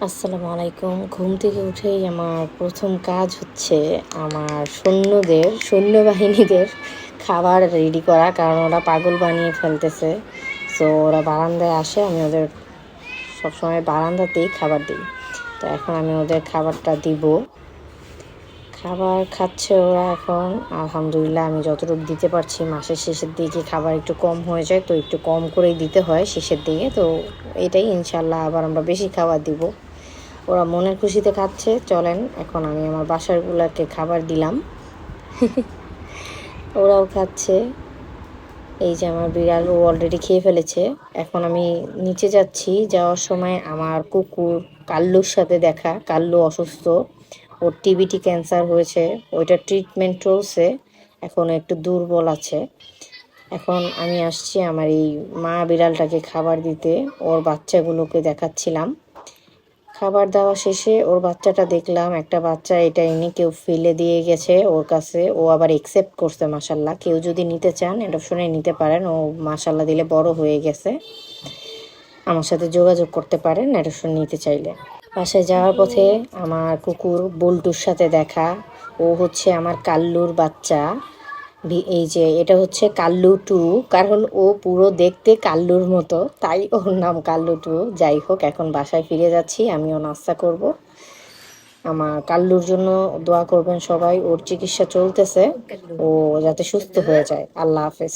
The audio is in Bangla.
আসসালামু আলাইকুম। ঘুম থেকে উঠেই আমার প্রথম কাজ হচ্ছে আমার সৈন্যবাহিনীদের খাবার রেডি করা, কারণ ওরা পাগল বানিয়ে ফেলতেছে। সো ওরা বারান্দায় আসে, আমি ওদের সবসময় বারান্দাতেই খাবার দিই। তো এখন আমি ওদের খাবারটা দিব। খাবার খাচ্ছে ওরা এখন, আলহামদুলিল্লাহ। আমি যতটুকু দিতে পারছি, মাসের শেষের দিকে খাবার একটু কম হয়ে যায়, তো একটু কম করেই দিতে হয় শেষের দিকে। তো এটাই, ইনশাল্লাহ আবার আমরা বেশি খাবার দিব। ওরা মনের খুশিতে খাচ্ছে। চলেন এখন আমি আমার বাসারগুলোকে খাবার দিলাম। ওরাও খাচ্ছে। এই যে আমার বিড়াল, ও অলরেডি খেয়ে ফেলেছে। এখন আমি নিচে যাচ্ছি। যাওয়ার সময় আমার কুকুর কাল্লুর সাথে দেখা। কাল্লু অসুস্থ, ওর টিবিটি ক্যান্সার হয়েছে, ওইটা ট্রিটমেন্ট চলছে। এখন একটু দুর্বল আছে। এখন আমি আসছি আমার এই মা বিড়ালটাকে খাবার দিতে। ওর বাচ্চাগুলোকে দেখাচ্ছিলাম। খাবার দেওয়া শেষে ওর বাচ্চাটা দেখলাম, একটা বাচ্চা এটা এনে কেউ ফেলে দিয়ে গেছে ওর কাছে। ও আবার একসেপ্ট করছে, মাশাল্লাহ। কেউ যদি নিতে চান অ্যাডপশনে নিতে পারেন। ও মাশাল্লাহ দিলে বড় হয়ে গেছে। আমার সাথে যোগাযোগ করতে পারেন অ্যাডপশন নিতে চাইলে। বাসায় যাওয়ার পথে আমার কুকুর বল্টুর সাথে দেখা। ও হচ্ছে আমার কাল্লুর বাচ্চা। এই যে এটা হচ্ছে কাল্লু টু, কারণ ও পুরো দেখতে কাল্লুর মতো, তাই ওর নাম কাল্লু টু। যাই হোক, এখন বাসায় ফিরে যাচ্ছি, আমিও নাস্তা করব। আমার কাল্লুর জন্য দোয়া করবেন সবাই। ওর চিকিৎসা চলতেছে, ও যাতে সুস্থ হয়ে যায়। আল্লাহ হাফেজ।